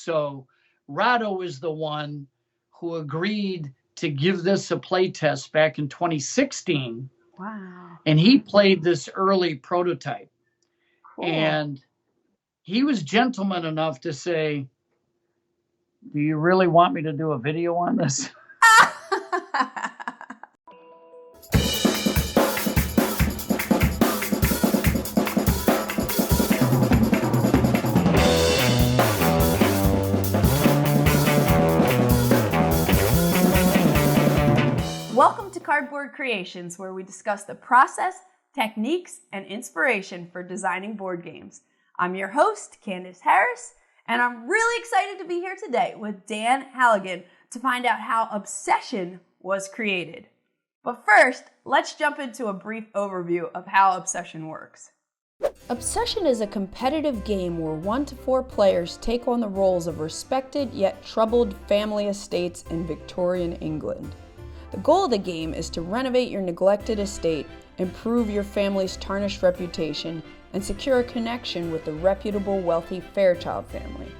So Rado is the one who agreed to give this a play test back in 2016. Wow. And he played this early prototype. Cool. And he was gentleman enough to say, do you really want me to do a video on this? Welcome to Cardboard Creations, where we discuss the process, techniques, and inspiration for designing board games. I'm your host, Candice Harris, and I'm really excited to be here today with Dan Hallagan to find out how Obsession was created. But first, let's jump into a brief overview of how Obsession works. Obsession is a competitive game where 1 to 4 players take on the roles of respected yet troubled family estates in Victorian England. The goal of the game is to renovate your neglected estate, improve your family's tarnished reputation, and secure a connection with the reputable, wealthy Fairchild family,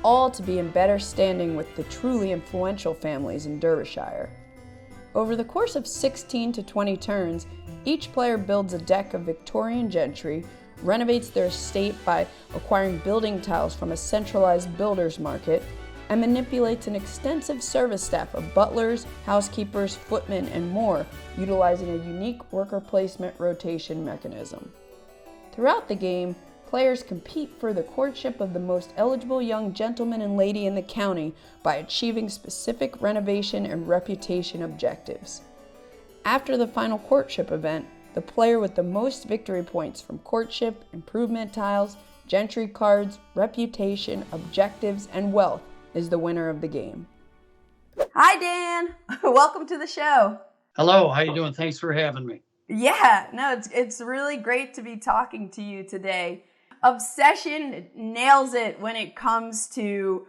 all to be in better standing with the truly influential families in Derbyshire. Over the course of 16 to 20 turns, each player builds a deck of Victorian gentry, renovates their estate by acquiring building tiles from a centralized builder's market, and manipulates an extensive service staff of butlers, housekeepers, footmen, and more, utilizing a unique worker placement rotation mechanism. Throughout the game, players compete for the courtship of the most eligible young gentleman and lady in the county by achieving specific renovation and reputation objectives. After the final courtship event, the player with the most victory points from courtship, improvement tiles, gentry cards, reputation, objectives, and wealth is the winner of the game. Hi, Dan. Welcome to the show. Hello, how you doing? Thanks for having me. Yeah, no, it's really great to be talking to you today. Obsession nails it when it comes to,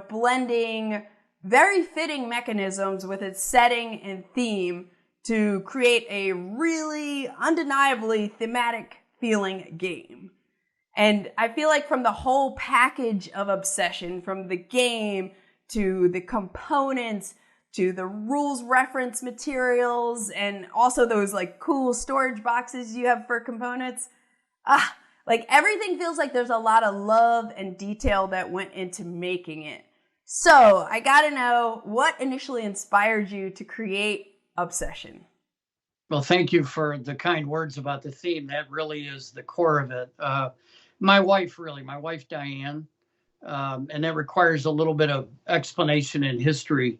blending very fitting mechanisms with its setting and theme to create a really undeniably thematic feeling game. And I feel like from the whole package of Obsession, from the game to the components to the rules reference materials and also those cool storage boxes you have for components, everything feels like there's a lot of love and detail that went into making it. So I gotta know, what initially inspired you to create Obsession? Well, thank you for the kind words about the theme. That really is the core of it. My wife, Diane, and that requires a little bit of explanation in history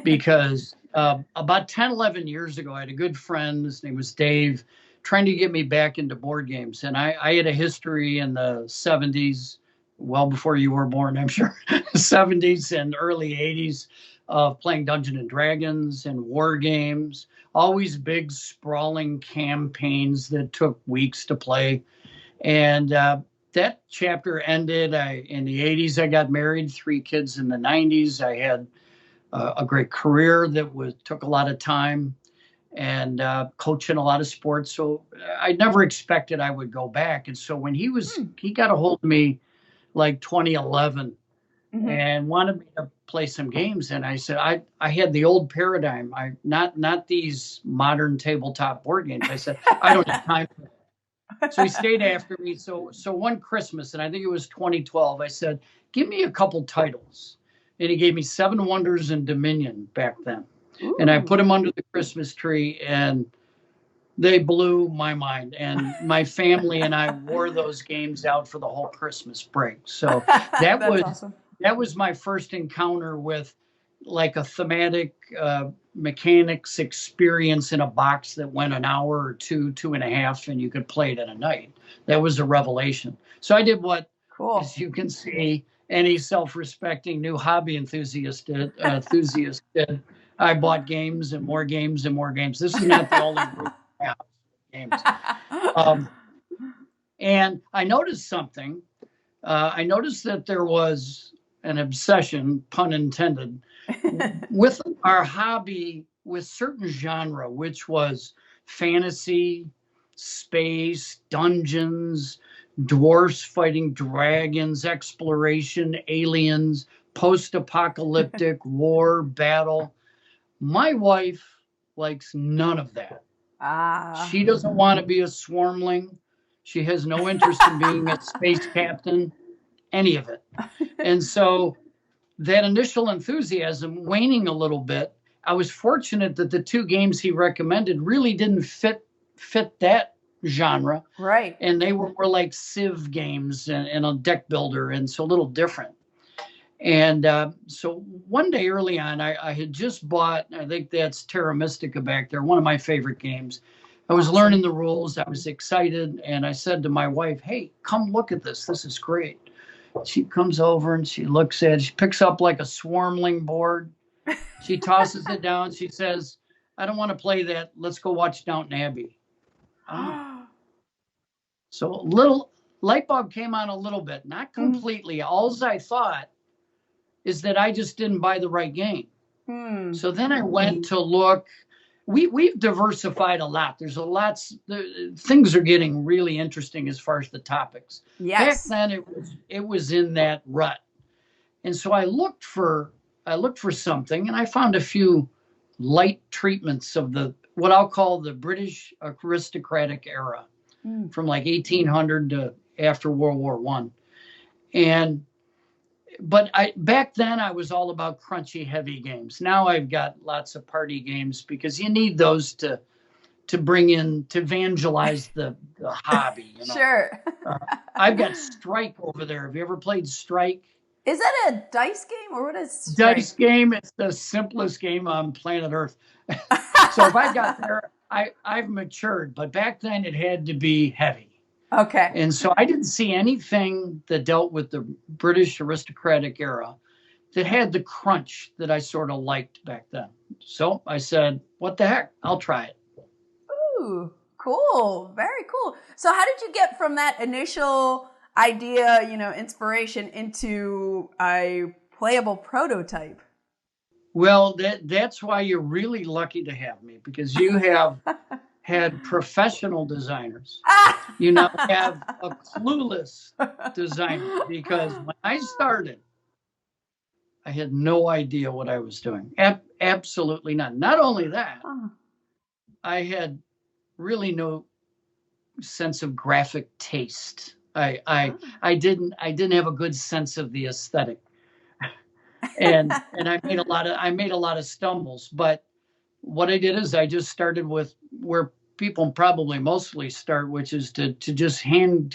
because about 10, 11 years ago, I had a good friend, his name was Dave, trying to get me back into board games. And I had a history in the 70s, well before you were born, I'm sure, 70s and early 80s of playing Dungeons and Dragons and war games, always big sprawling campaigns that took weeks to play. And that chapter ended. In the 80s, I got married, 3 kids in the 90s. I had a great career that took a lot of time and coaching a lot of sports. So I never expected I would go back. And so when he got a hold of me 2011 and wanted me to play some games. And I said, I had the old paradigm. Not these modern tabletop board games. I said, I don't have time for that. So he stayed after me. So one Christmas, and I think it was 2012, I said, give me a couple titles. And he gave me 7 Wonders and Dominion back then. Ooh. And I put them under the Christmas tree, and they blew my mind. And my family and I wore those games out for the whole Christmas break. So that was awesome. That was my first encounter with a thematic mechanics experience in a box that went an hour or 2.5, and you could play it in a night. That was a revelation. So I did what, as you can see, any self-respecting new hobby enthusiast did. I bought games and more games and more games. This is not the only group of games. And I noticed something. I noticed that there was an obsession, pun intended, with our hobby with certain genre, which was fantasy, space, dungeons, dwarfs fighting dragons, exploration, aliens, post-apocalyptic, war, battle. My wife likes none of that. Ah. She doesn't want to be a swarmling. She has no interest in being a space captain, any of it. And so that initial enthusiasm waning a little bit, I was fortunate that the two games he recommended really didn't fit that genre. Right. And they were like Civ games and a deck builder, and so a little different. And so one day early on, I had just bought, I think that's Terra Mystica back there, one of my favorite games. I was learning the rules. I was excited. And I said to my wife, hey, come look at this. This is great. She comes over and she looks at it. She picks up like a swarmling board. She tosses it down. She says, I don't want to play that. Let's go watch Downton Abbey. So a little light bulb came on a little bit, not completely. All I thought is that I just didn't buy the right game. So then I went to look. We've diversified a lot. There's a lot. Things are getting really interesting as far as the topics. Yes. Back then it was in that rut, and so I looked for something, and I found a few light treatments of what I'll call the British aristocratic era, from like 1800 to after World War I. But back then I was all about crunchy, heavy games. Now I've got lots of party games because you need those to bring in, to evangelize the hobby. You know? Sure. I've got Strike over there. Have you ever played Strike? Is that a dice game or what is Strike? Dice game. It's the simplest game on planet Earth. So if I got there, I've matured. But back then it had to be heavy. Okay. And so I didn't see anything that dealt with the British aristocratic era that had the crunch that I sort of liked back then. So I said, what the heck? I'll try it. Ooh, cool. Very cool. So how did you get from that initial idea, inspiration into a playable prototype? Well, that's why you're really lucky to have me, because you have had professional designers. You now have a clueless designer, because when I started, I had no idea what I was doing. Absolutely not. Not only that, I had really no sense of graphic taste. I didn't have a good sense of the aesthetic, and I made a lot of stumbles. But what I did is I just started with where people probably mostly start, which is to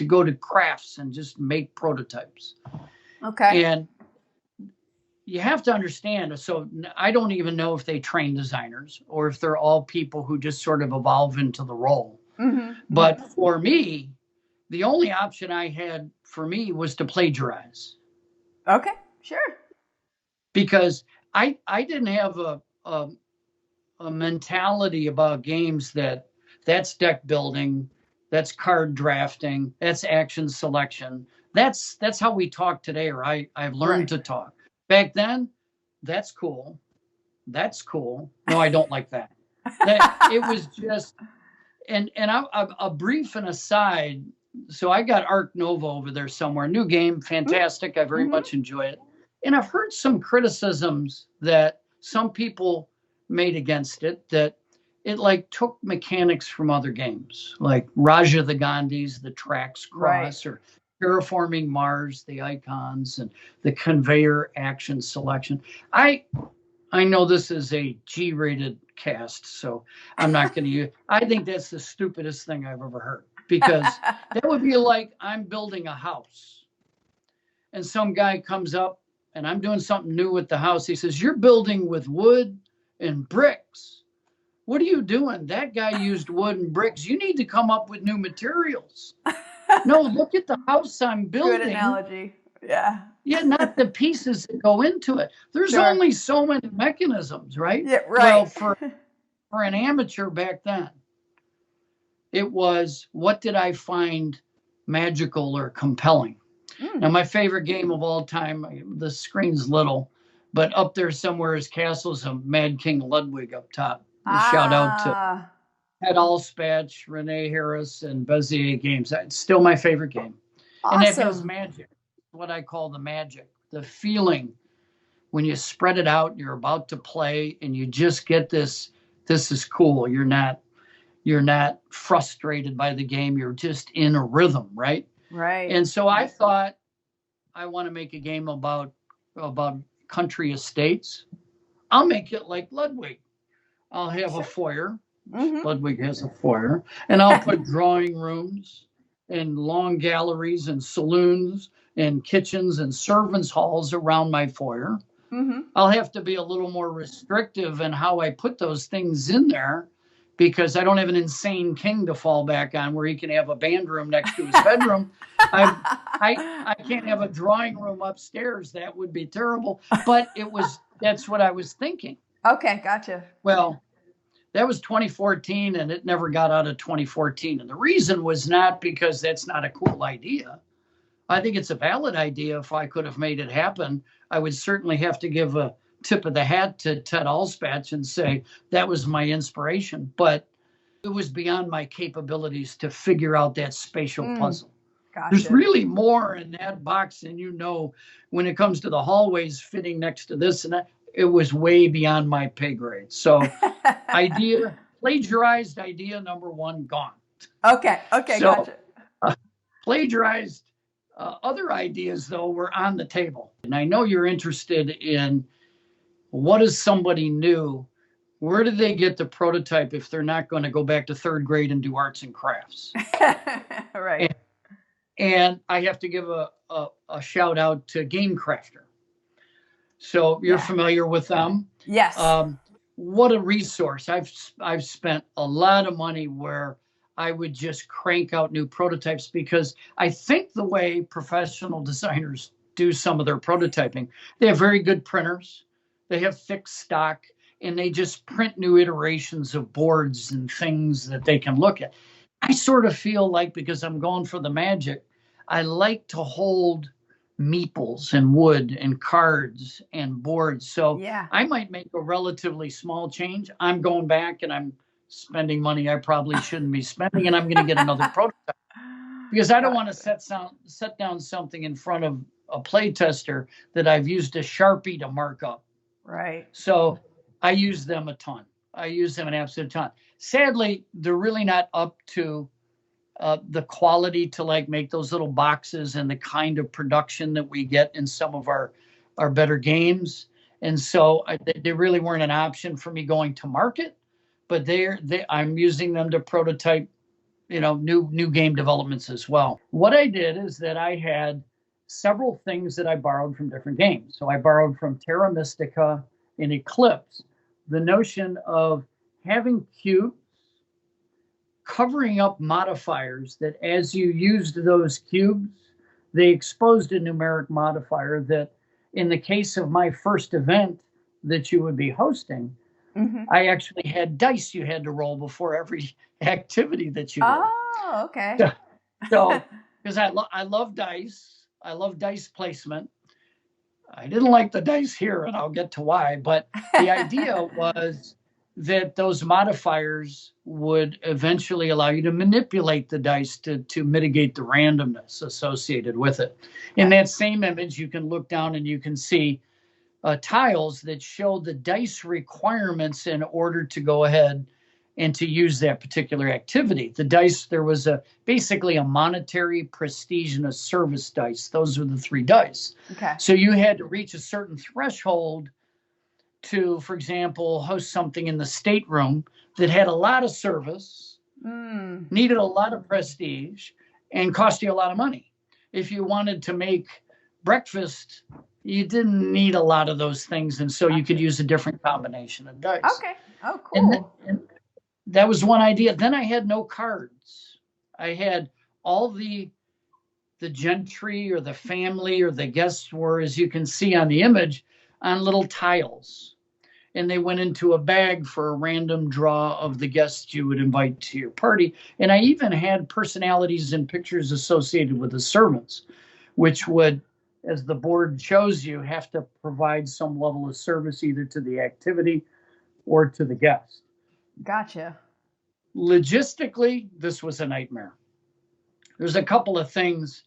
go to crafts and just make prototypes. Okay. And you have to understand, so I don't even know if they train designers or if they're all people who just sort of evolve into the role. But for me, the only option I had for me was to plagiarize. Okay, sure. Because I didn't have a mentality about games that's deck building, that's card drafting, that's action selection. That's how we talk today, or I've learned to talk. Back then, that's cool. That's cool. No, I don't like that. It was just, and a brief and aside. So I got Arc Nova over there somewhere. New game, fantastic. I very much enjoy it. And I've heard some criticisms that some people made against it, that it like took mechanics from other games, like Raja the Gandhis, the Tracks Cross, or Terraforming Mars, the icons, and the conveyor action selection. I know this is a G-rated cast, so I'm not going to use. I think that's the stupidest thing I've ever heard, because that would be like I'm building a house, and some guy comes up, and I'm doing something new with the house. He says, "You're building with wood and bricks. What are you doing? That guy used wood and bricks. You need to come up with new materials." No, look at the house I'm building. Good analogy. Yeah. Yeah, not the pieces that go into it. There's only so many mechanisms, right? Yeah, right. Well, for an amateur back then, it was, what did I find magical or compelling? Now, my favorite game of all time, the screen's little, but up there somewhere is Castles of Mad King Ludwig up top. Shout out to Ed Alspach, Renee Harris, and Bezier Games. It's still my favorite game. And that has Awesome. magic, what I call the magic, the feeling when you spread it out, you're about to play and you just get this is cool. You're not frustrated by the game. You're just in a rhythm, right? Right. And so I thought I want to make a game about country estates. I'll make it like Ludwig. I'll have a Sure. foyer. Mm-hmm. Ludwig has a foyer, and I'll put drawing rooms and long galleries and saloons and kitchens and servants' halls around my foyer. Mm-hmm. I'll have to be a little more restrictive in how I put those things in there because I don't have an insane king to fall back on where he can have a band room next to his bedroom. I can't have a drawing room upstairs. That would be terrible. But that's what I was thinking. Okay, gotcha. Well, that was 2014 and it never got out of 2014. And the reason was not because that's not a cool idea. I think it's a valid idea. If I could have made it happen, I would certainly have to give a tip of the hat to Ted Alspach and say that was my inspiration. But it was beyond my capabilities to figure out that spatial puzzle. There's Gotcha. really more in that box than when it comes to the hallways fitting next to this and that. It was way beyond my pay grade. So plagiarized idea number one, gone. Okay, So gotcha. plagiarized other ideas, though, were on the table. And I know you're interested in what is somebody new? Where do they get the prototype if they're not going to go back to third grade and do arts and crafts? Right. And I have to give a shout out to Game Crafter. So you're familiar with them? Yes. What a resource. I've spent a lot of money where I would just crank out new prototypes because I think the way professional designers do some of their prototyping, they have very good printers, they have thick stock, and they just print new iterations of boards and things that they can look at. I sort of feel like, because I'm going for the magic, I like to hold meeples and wood and cards and boards. So I might make a relatively small change. I'm going back and I'm spending money I probably shouldn't be spending, and I'm going to get another prototype because I don't want to set down something in front of a play tester that I've used a Sharpie to mark up. Right. So I use them a ton. I use them an absolute ton. Sadly, they're really not up to the quality to like make those little boxes and the kind of production that we get in some of our better games. And so they really weren't an option for me going to market, but I'm using them to prototype, new game developments as well. What I did is that I had several things that I borrowed from different games. So I borrowed from Terra Mystica and Eclipse, the notion of having cubes, covering up modifiers that as you used those cubes, they exposed a numeric modifier that in the case of my first event that you would be hosting, I actually had dice you had to roll before every activity that you did. Oh, okay. So because I love dice, I love dice placement. I didn't like the dice here, and I'll get to why, but the idea was that those modifiers would eventually allow you to manipulate the dice to mitigate the randomness associated with it. In that same image, you can look down and you can see tiles that show the dice requirements in order to go ahead and to use that particular activity. The dice, there was basically a monetary, prestige, and a service dice. Those were the three dice. Okay. So you had to reach a certain threshold to, for example, host something in the stateroom that had a lot of service, needed a lot of prestige, and cost you a lot of money. If you wanted to make breakfast, you didn't need a lot of those things, and so you could use a different combination of dice. Okay. Oh, cool. And that was one idea. Then I had no cards. I had all the gentry or the family or the guests were, as you can see on the image, on little tiles. And they went into a bag for a random draw of the guests you would invite to your party. And I even had personalities and pictures associated with the servants, which would, as the board shows you, have to provide some level of service either to the activity or to the guest. Gotcha. Logistically, this was a nightmare. There's a couple of things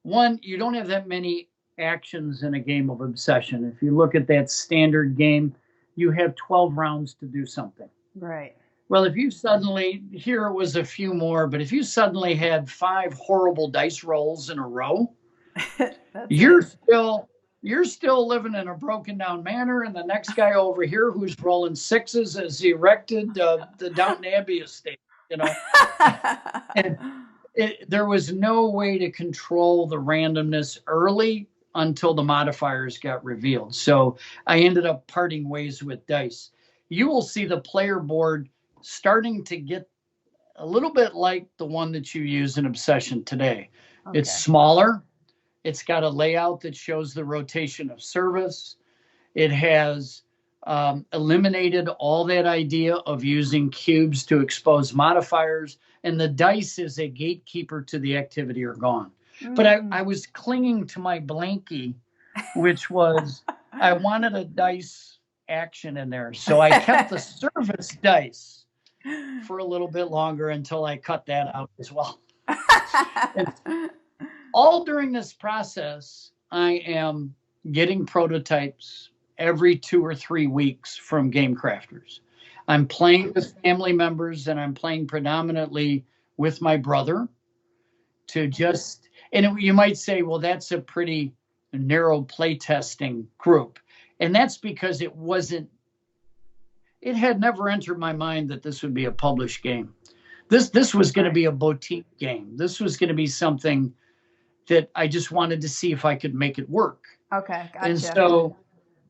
one, you don't have that many actions in a game of Obsession. If you look at that standard game, you have 12 rounds to do something. Right. Well, if you suddenly, here it was a few more, but if you suddenly had 5 horrible dice rolls in a row, you're still living in a broken down manor, and the next guy over here who's rolling 6s has erected the Downton Abbey estate, you know. And there was no way to control the randomness early until the modifiers got revealed. So I ended up parting ways with dice. You will see the player board starting to get a little bit like the one that you use in Obsession today. Okay. It's smaller. It's got a layout that shows the rotation of service. It has eliminated all that idea of using cubes to expose modifiers, and the dice is a gatekeeper to the activity or gone. But I was clinging to my blankie, which was I wanted a dice action in there. So I kept the service dice for a little bit longer until I cut that out as well. All during this process, I am getting prototypes every 2 or 3 weeks from game crafters. I'm playing with family members, and I'm playing predominantly with my brother to just, and you might say, well, that's a pretty narrow play testing group. And that's because it had never entered my mind that this would be a published game. This was going to be a boutique game. This was going to be something that I just wanted to see if I could make it work. Okay, gotcha. And so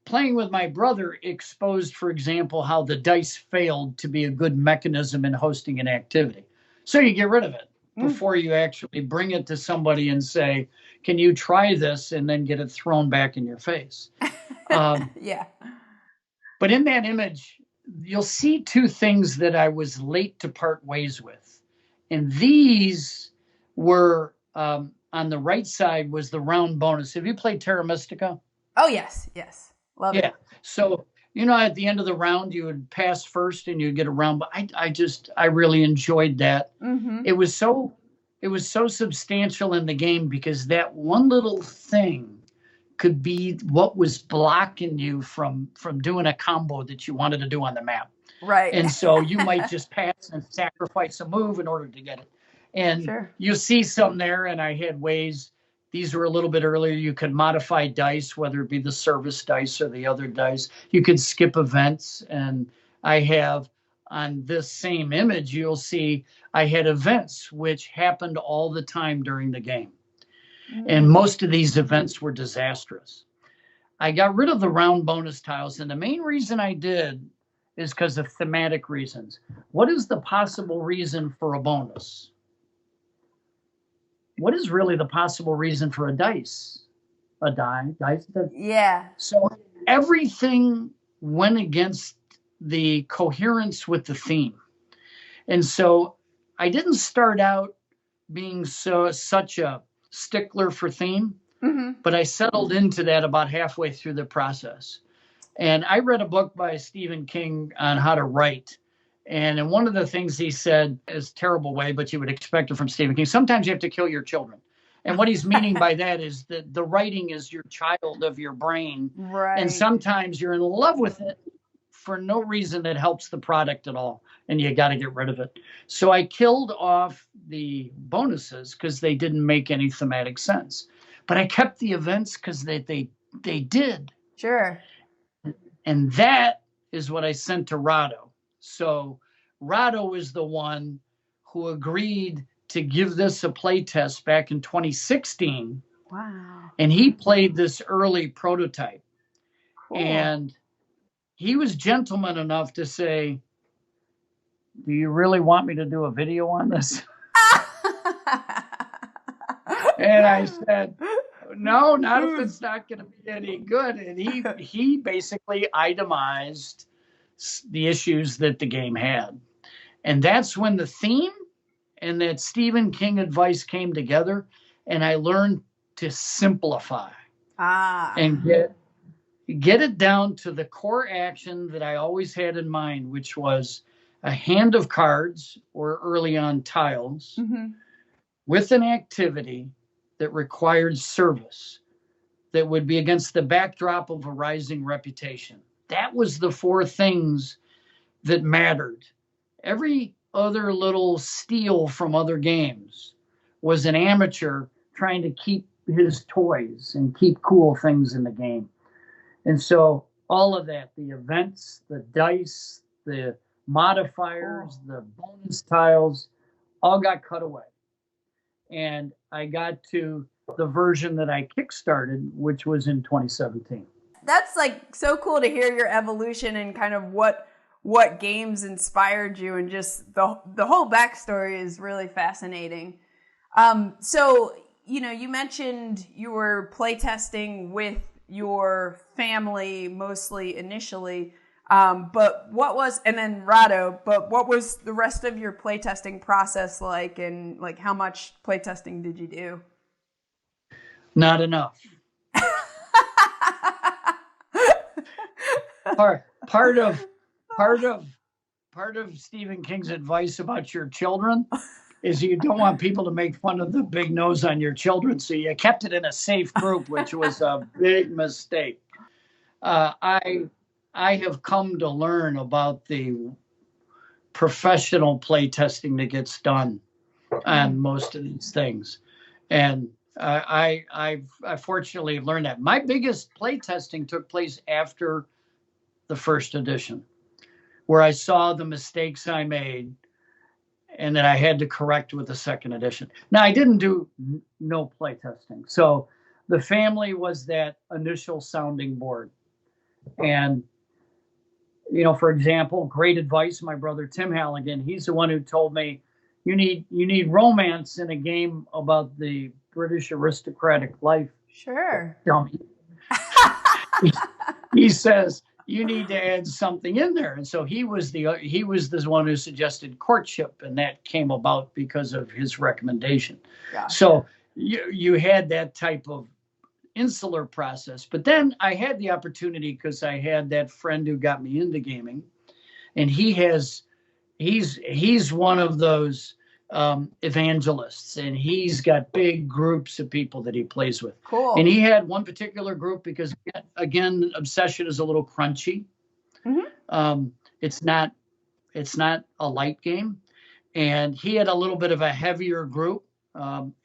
playing with my brother exposed, for example, how the dice failed to be a good mechanism in hosting an activity. So you get rid of it before you actually bring it to somebody and say, can you try this, and then get it thrown back in your face. Yeah. But in that image, you'll see 2 things that I was late to part ways with. And these were, on the right side was the round bonus. Have you played Terra Mystica? Oh, yes. Love it. Yeah. So, you know, at the end of the round, you would pass first and you'd get a round. But I really enjoyed that. Mm-hmm. It was so substantial in the game because that one little thing could be what was blocking you from doing a combo that you wanted to do on the map. Right. And so you might just pass and sacrifice a move in order to get it. And you see some there, and I had ways. These were a little bit earlier. You could modify dice, whether it be the service dice or the other dice. You could skip events. And I have on this same image, you'll see I had events which happened all the time during the game. And most of these events were disastrous. I got rid of the round bonus tiles. And the main reason I did is because of thematic reasons. What is the possible reason for a bonus? What is really the possible reason for a dice? A dice? Yeah. So everything went against the coherence with the theme. And so I didn't start out being such a stickler for theme, but I settled into that about halfway through the process. And I read a book by Stephen King on how to write. And in one of the things he said is a terrible way, but you would expect it from Stephen King. Sometimes you have to kill your children. And what he's meaning by that is that the writing is your child of your brain. Right. And sometimes you're in love with it for no reason that helps the product at all. And you got to get rid of it. So I killed off the bonuses because they didn't make any thematic sense. But I kept the events because they did. Sure. And that is what I sent to Rado. So Rado is the one who agreed to give this a play test back in 2016. Wow. And he played this early prototype. Cool. And he was gentleman enough to say, do you really want me to do a video on this? And I said, no, not if it's not going to be any good. And he basically itemized the issues that the game had. And that's when the theme and that Stephen King advice came together, and I learned to simplify and get it down to the core action that I always had in mind, which was a hand of cards or early on tiles with an activity that required service, that would be against the backdrop of a rising reputation. That was the four things that mattered. Every other little steal from other games was an amateur trying to keep his toys and keep cool things in the game. And so all of that, the events, the dice, the modifiers, the bonus tiles, all got cut away. And I got to the version that I kickstarted, which was in 2017. That's like so cool to hear your evolution and kind of what games inspired you, and just the whole backstory is really fascinating. So, you mentioned you were playtesting with your family mostly initially, but what was the rest of your playtesting process like, and like how much playtesting did you do? Not enough. Part of Stephen King's advice about your children is you don't want people to make fun of the big nose on your children, so you kept it in a safe group, which was a big mistake. I have come to learn about the professional play testing that gets done on most of these things, and I fortunately learned that. My biggest play testing took place after the first edition, where I saw the mistakes I made and that I had to correct with the second edition. Now, I didn't do no play testing. So the family was that initial sounding board. And, for example, great advice, my brother Tim Hallagan, he's the one who told me, you need romance in a game about the British aristocratic life. Sure. Dummy. He says, you need to add something in there. And so he was the one who suggested courtship, and that came about because of his recommendation. Gotcha. So you had that type of insular process. But then I had the opportunity, because I had that friend who got me into gaming, and he's one of those evangelists, and he's got big groups of people that he plays with. Cool. And he had one particular group, because again, Obsession is a little crunchy. Mm-hmm. It's not a light game, and he had a little bit of a heavier group,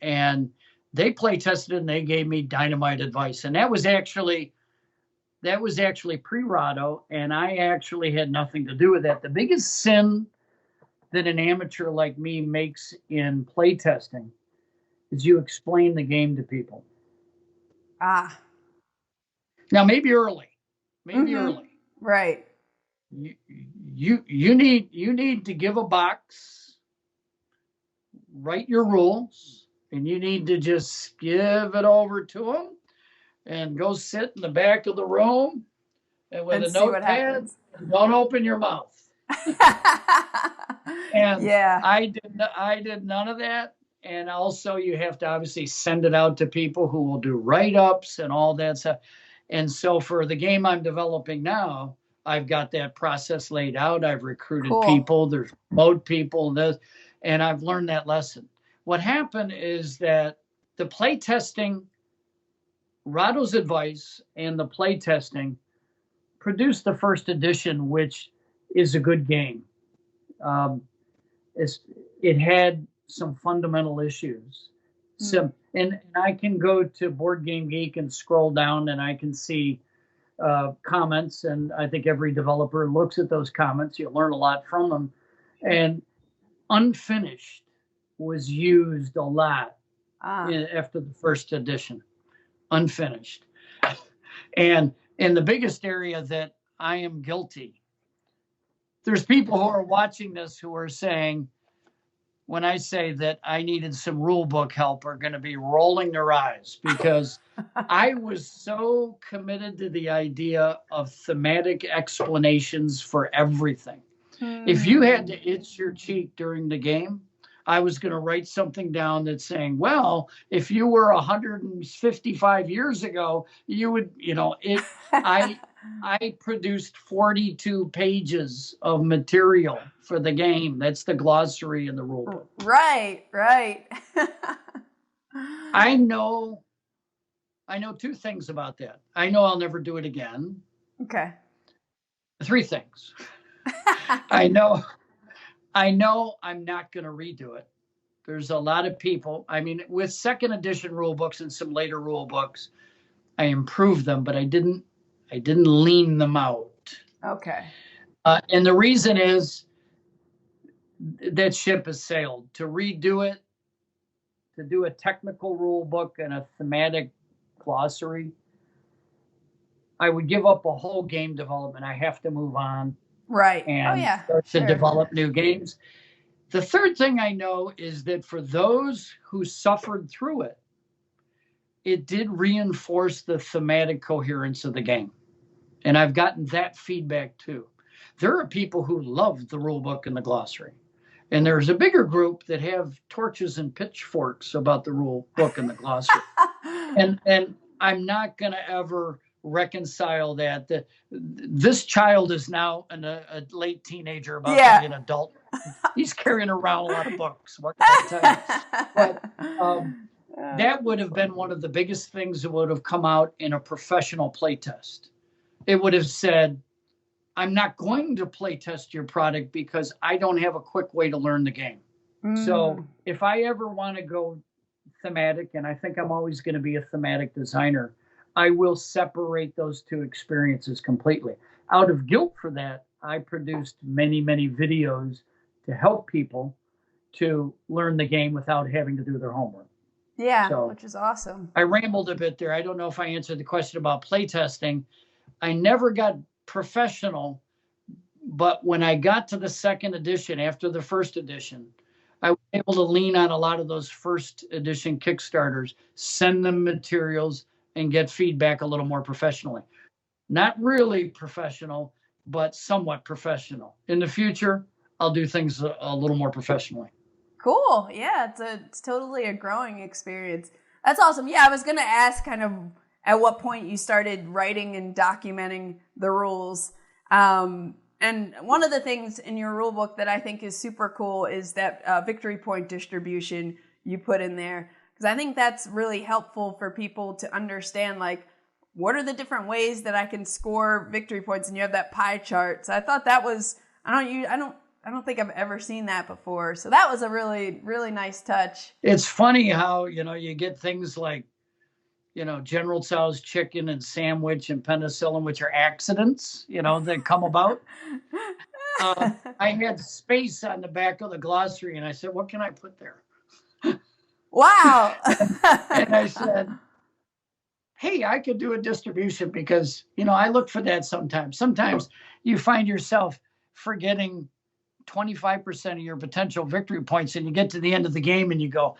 and they play tested, and they gave me dynamite advice. And that was actually pre-Rado, and I actually had nothing to do with that. The biggest sin that an amateur like me makes in playtesting is you explain the game to people. Now, maybe early. Right. You need to give a box, write your rules, and you need to just give it over to them and go sit in the back of the room and with a notepad, don't open your mouth. And yeah, I did none of that. And also, you have to obviously send it out to people who will do write-ups and all that stuff. And so for the game I'm developing now, I've got that process laid out. I've recruited people, there's mode people, and I've learned that lesson. What happened is that the play testing, Rado's advice and the play testing produced the first edition, which is a good game. It had some fundamental issues. So, and I can go to Board Game Geek and scroll down, and I can see comments, and I think every developer looks at those comments. You learn a lot from them. And unfinished was used a lot after the first edition. Unfinished. And in the biggest area that I am guilty, there's people who are watching this who are saying, when I say that I needed some rule book help, are going to be rolling their eyes, because I was so committed to the idea of thematic explanations for everything. If you had to itch your cheek during the game, I was going to write something down that's saying, well, if you were 155 years ago, you would, I produced 42 pages of material for the game. That's the glossary and the rule book. Right. I know two things about that. I know I'll never do it again. Okay. Three things. I know I'm not going to redo it. There's a lot of people. I mean, with second edition rule books and some later rule books, I improved them, but I didn't lean them out. Okay. And the reason is that ship has sailed. To redo it, to do a technical rule book and a thematic glossary, I would give up a whole game development. I have to move on. Right. And start to develop new games. The third thing I know is that for those who suffered through it, it did reinforce the thematic coherence of the game. And I've gotten that feedback too. There are people who love the rule book and the glossary. And there's a bigger group that have torches and pitchforks about the rule book and the glossary. and I'm not going to ever reconcile that. This child is now a late teenager, about to be an adult. He's carrying around a lot of books. What can I tell you? But that would have been one of the biggest things that would have come out in a professional playtest. It would have said, I'm not going to play test your product because I don't have a quick way to learn the game. So if I ever want to go thematic, and I think I'm always going to be a thematic designer, I will separate those two experiences completely. Out of guilt for that, I produced many, many videos to help people to learn the game without having to do their homework. Yeah, so, which is awesome. I rambled a bit there. I don't know if I answered the question about playtesting. I never got professional, but when I got to the second edition, after the first edition, I was able to lean on a lot of those first edition Kickstarters, send them materials, and get feedback a little more professionally. Not really professional, but somewhat professional. In the future, I'll do things a little more professionally. Cool. Yeah, it's totally a growing experience. That's awesome. Yeah, I was going to ask kind of at what point you started writing and documenting the rules. And one of the things in your rule book that I think is super cool is that victory point distribution you put in there. Because I think that's really helpful for people to understand, like, what are the different ways that I can score victory points? And you have that pie chart. So I thought that was, I don't think I've ever seen that before. So that was a really, really nice touch. It's funny how, you get things like, General Tso's chicken and sandwich and penicillin, which are accidents, that come about. I had space on the back of the glossary, and I said, what can I put there? Wow. and I said, hey, I could do a distribution because, I look for that sometimes. Sometimes you find yourself forgetting 25% of your potential victory points, and you get to the end of the game and you go,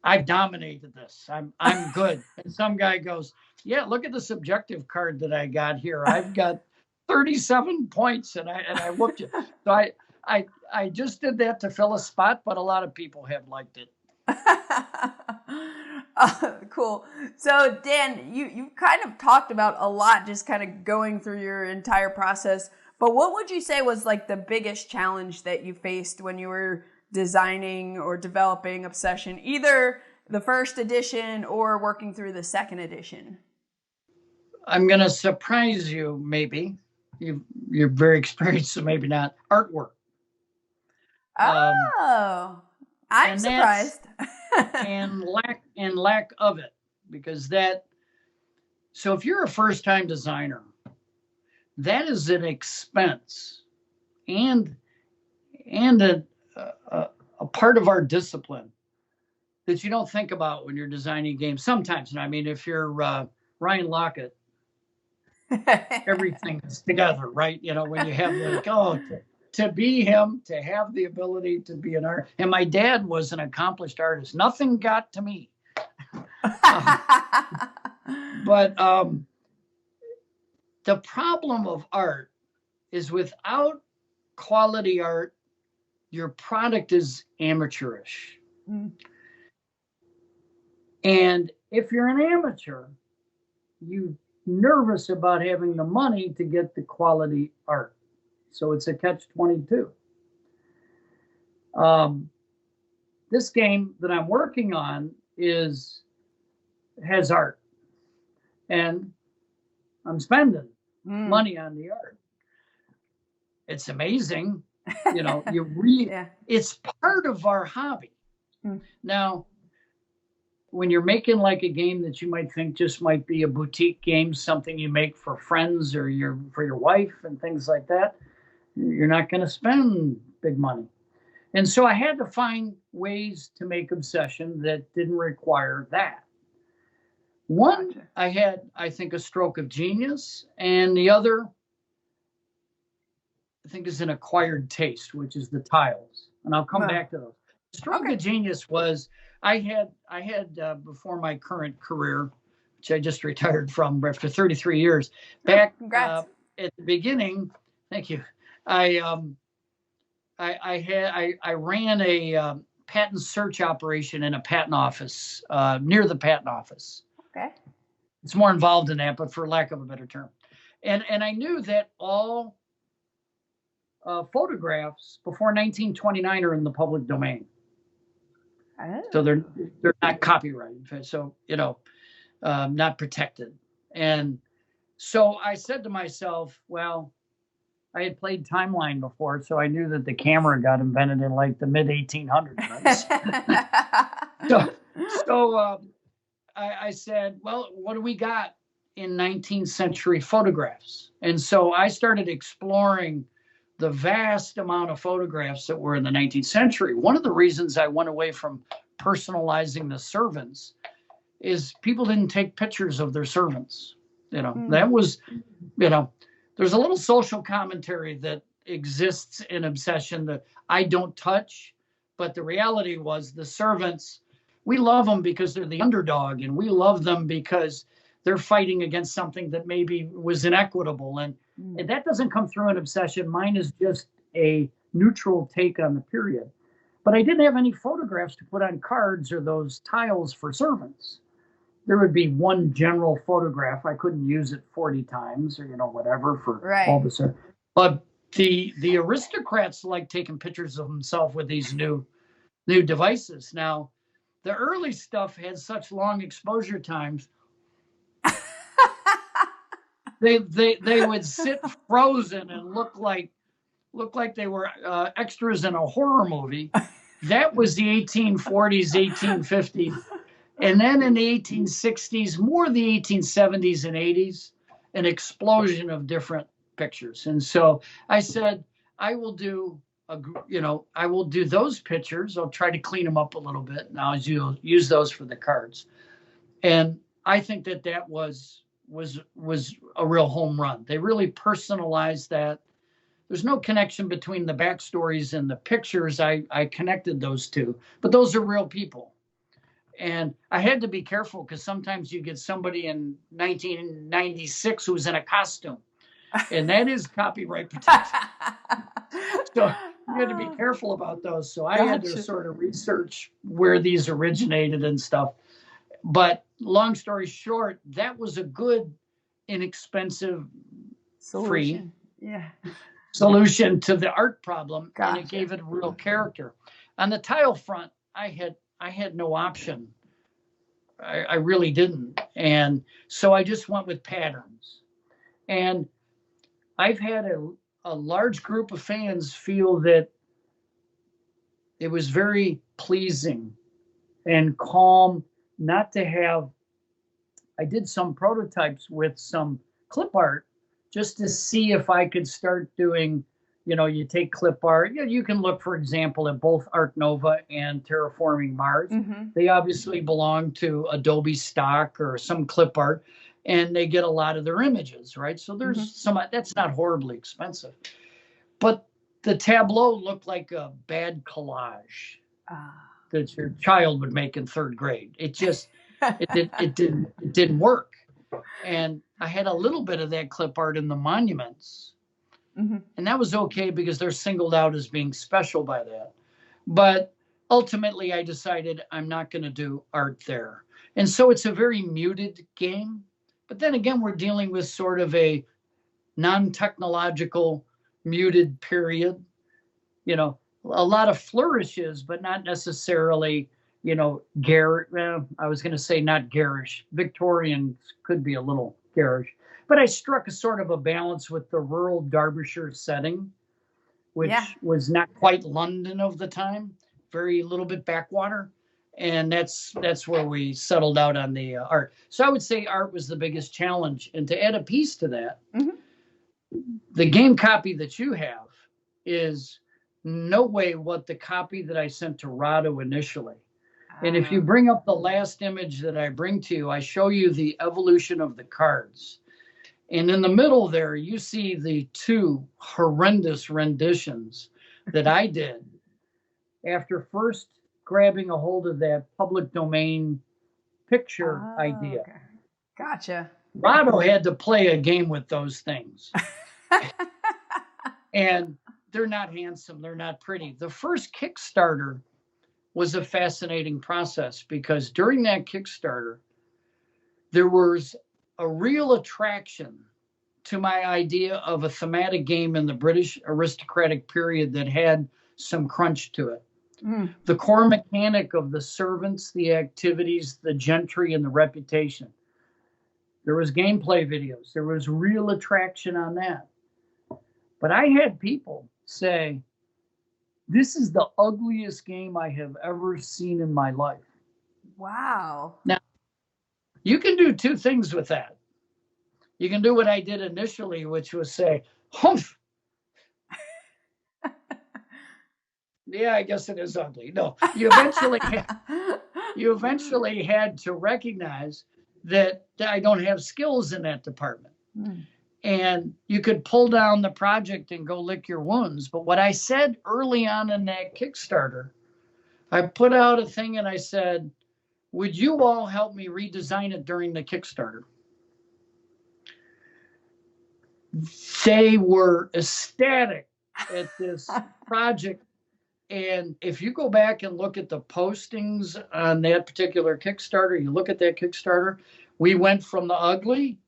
I've dominated this. I'm good. And some guy goes, yeah, look at the subjective card that I got here. I've got 37 points and I whooped you. So I just did that to fill a spot, but a lot of people have liked it. Cool. So Dan, you kind of talked about a lot, just kind of going through your entire process, but what would you say was like the biggest challenge that you faced when you were designing or developing Obsession, either the first edition or working through the second edition? I'm going to surprise you, maybe. You're very experienced, so maybe not. Artwork. I'm surprised. and lack of it, because so if you're a first-time designer, that is an expense and a part of our discipline that you don't think about when you're designing games. Sometimes, if you're Ryan Lockett, everything is together, right? When you have to be him, to have the ability to be an artist. And my dad was an accomplished artist. Nothing got to me. But the problem of art is without quality art, your product is amateurish. And if you're an amateur, you're nervous about having the money to get the quality art. So it's a catch-22. This game that I'm working on has art, and I'm spending money on the art. It's amazing. Yeah. It's part of our hobby. Now, when you're making like a game that you might think just might be a boutique game, something you make for friends or for your wife and things like that, you're not going to spend big money. And so I had to find ways to make Obsession that didn't require that. One, Gotcha. I had, I think, a stroke of genius, and the other, I think, is an acquired taste, which is the tiles. And I'll come back to those. Stroke of genius was I had before my current career, which I just retired from after 33 years. Back at the beginning, thank you. I ran a patent search operation in a patent office near the patent office. Okay. It's more involved in that, but for lack of a better term. And I knew that all photographs before 1929 are in the public domain. Oh. So they're not copyrighted. So, not protected. And so I said to myself, well, I had played Timeline before, so I knew that the camera got invented in like the mid 1800s. Right? so I said, well, what do we got in 19th century photographs? And so I started exploring the vast amount of photographs that were in the 19th century. One of the reasons I went away from personalizing the servants is people didn't take pictures of their servants. That was, there's a little social commentary that exists in Obsession that I don't touch, but the reality was the servants, we love them because they're the underdog, and we love them because they're fighting against something that maybe was inequitable. And that doesn't come through in Obsession. Mine is just a neutral take on the period. But I didn't have any photographs to put on cards or those tiles for servants. There would be one general photograph. I couldn't use it 40 times or, whatever for all the servants. But the aristocrats like taking pictures of themselves with these new devices. Now, the early stuff had such long exposure times. They would sit frozen and look like they were extras in a horror movie. That was the 1840s, 1850s. And then in the 1860s, more the 1870s and 80s, an explosion of different pictures. And so I said, I will do those pictures. I'll try to clean them up a little bit. Now I'll use those for the cards. And I think that was a real home run. They really personalized that. There's no connection between the backstories and the pictures. I connected those two, but those are real people. And I had to be careful because sometimes you get somebody in 1996 who's in a costume, and that is copyright protected. So you had to be careful about those. So I had to sort of research where these originated and stuff. But long story short, that was a good, inexpensive, free solution to the art problem, and it gave it a real character. On the tile front, I had no option. I really didn't. And so I just went with patterns. And I've had a large group of fans feel that it was very pleasing and calm not to have. I did some prototypes with some clip art just to see if I could start doing, you take clip art. You can look, for example, at both Art Nova and Terraforming Mars. Mm-hmm. They obviously belong to Adobe stock or some clip art, and they get a lot of their images, right? So there's some, that's not horribly expensive. But the tableau looked like a bad collage that your child would make in third grade. It just, it didn't work. And I had a little bit of that clip art in the monuments. Mm-hmm. And that was okay because they're singled out as being special by that. But ultimately, I decided I'm not going to do art there. And so it's a very muted game. But then again, we're dealing with sort of a non-technological muted period. A lot of flourishes, but not necessarily I was going to say not garish. Victorian could be a little garish. But I struck a sort of a balance with the rural Derbyshire setting, which was not quite London of the time, very little bit backwater. And that's where we settled out on the art. So I would say art was the biggest challenge. And to add a piece to that, the game copy that you have is no way what the copy that I sent to Rado initially. And if you bring up the last image that I bring to you, I show you the evolution of the cards. And in the middle there, you see the two horrendous renditions that I did after first grabbing a hold of that public domain picture idea. Okay. Gotcha. Rado had to play a game with those things. And they're not handsome. They're not pretty. The first Kickstarter was a fascinating process because during that Kickstarter, there was a real attraction to my idea of a thematic game in the British aristocratic period that had some crunch to it. The core mechanic of the servants, the activities, the gentry, and the reputation. There was gameplay videos. There was real attraction on that. But I had people say, this is the ugliest game I have ever seen in my life. Wow. Now, you can do two things with that. You can do what I did initially, which was say, humph. Yeah, I guess it is ugly. No, you eventually had to recognize that I don't have skills in that department. And you could pull down the project and go lick your wounds. But what I said early on in that Kickstarter, I put out a thing and I said, would you all help me redesign it during the Kickstarter? They were ecstatic at this project. And if you go back and look at the postings on that particular Kickstarter, you look at that Kickstarter, we went from the ugly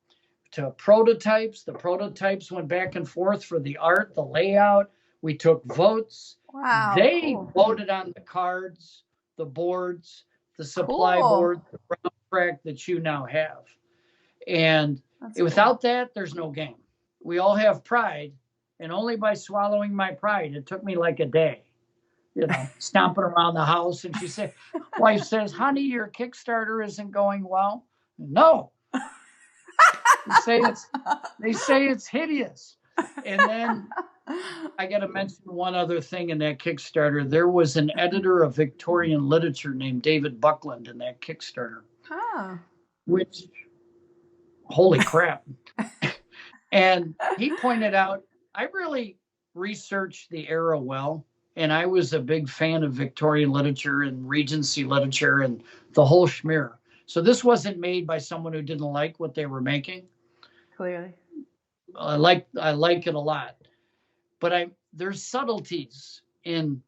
to prototypes. The prototypes went back and forth for the art, the layout. We took votes. Wow. They voted on the cards, the boards, the supply board, the round track that you now have. And without that, there's no game. We all have pride. And only by swallowing my pride, it took me like a day, stomping around the house. And wife says, honey, your Kickstarter isn't going well. No. They say it's hideous. And then I got to mention one other thing in that Kickstarter. There was an editor of Victorian literature named David Buckland in that Kickstarter. Which, holy crap. And he pointed out, I really researched the era well. And I was a big fan of Victorian literature and Regency literature and the whole schmear. So this wasn't made by someone who didn't like what they were making. Clearly. I like it a lot. But there's subtleties in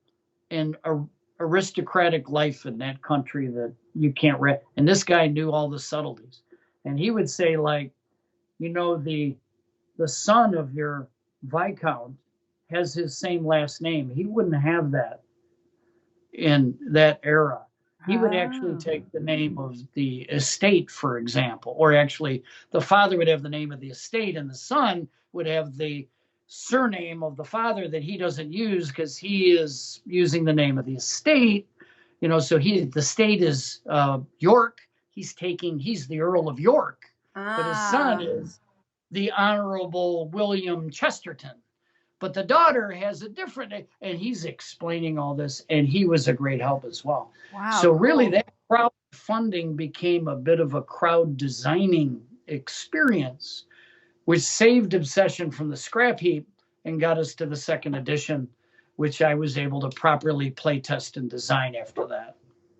aristocratic life in that country that you can't read. And this guy knew all the subtleties. And he would say, the son of your Viscount has his same last name. He wouldn't have that in that era. He would actually take the name of the estate, for example, or actually the father would have the name of the estate and the son would have the surname of the father that he doesn't use because he is using the name of the estate. So the estate is York. He's the Earl of York, but his son is the Honorable William Chesterton. But the daughter has a different name, and he's explaining all this, and he was a great help as well. Wow. So really that crowdfunding became a bit of a crowd designing experience, which saved Obsession from the scrap heap and got us to the second edition, which I was able to properly play test and design after that.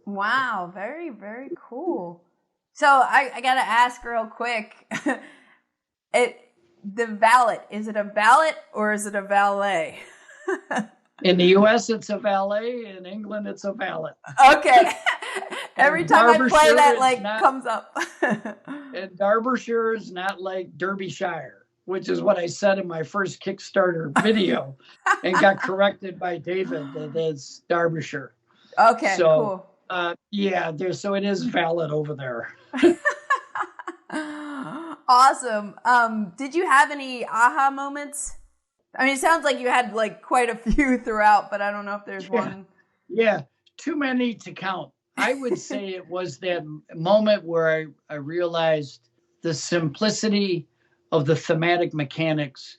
Wow, very, very cool. So I got to ask real quick, the valet, is it a valet or is it a valet? In the U.S., it's a valet. In England, it's a valet. Okay. Every time I play that, comes up. And Derbyshire is not like Derbyshire, which is what I said in my first Kickstarter video and got corrected by David that it's Derbyshire. Okay, cool. Yeah, so it is valid over there. Awesome. Did you have any aha moments? I mean, it sounds like you had like quite a few throughout, but I don't know if there's one. Yeah, too many to count. I would say it was that moment where I realized the simplicity of the thematic mechanics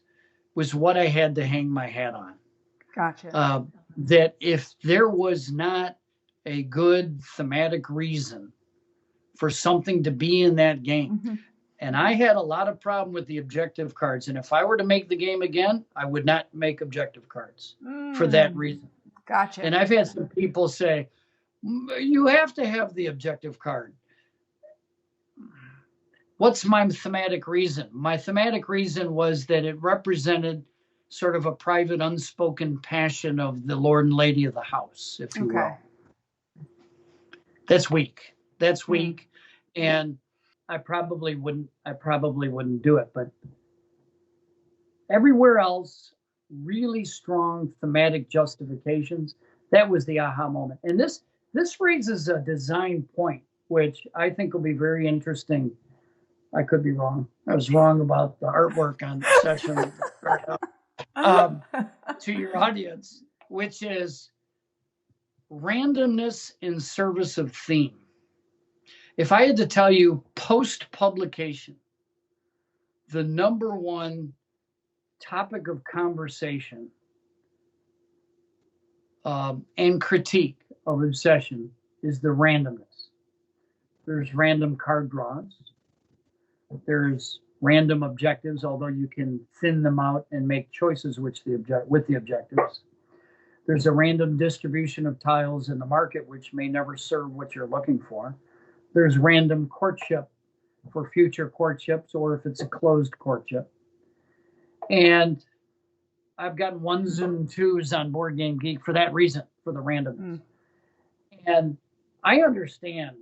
was what I had to hang my hat on. Gotcha. That if there was not a good thematic reason for something to be in that game, and I had a lot of problem with the objective cards. And if I were to make the game again, I would not make objective cards for that reason. Gotcha. And I've had some people say, you have to have the objective card. What's my thematic reason? My thematic reason was that it represented sort of a private, unspoken passion of the Lord and Lady of the house, if you will. That's weak. That's weak. And I probably wouldn't do it. But everywhere else, really strong thematic justifications. That was the aha moment. And this raises a design point, which I think will be very interesting. I could be wrong. I was wrong about the artwork on the session to your audience, which is randomness in service of theme. If I had to tell you post-publication, the number one topic of conversation and critique of Obsession is the randomness. There's random card draws. There's random objectives, although you can thin them out and make choices with the objectives. There's a random distribution of tiles in the market, which may never serve what you're looking for. There's random courtship for future courtships, or if it's a closed courtship. And I've gotten 1s and 2s on Board Game Geek for that reason, for the randomness. And I understand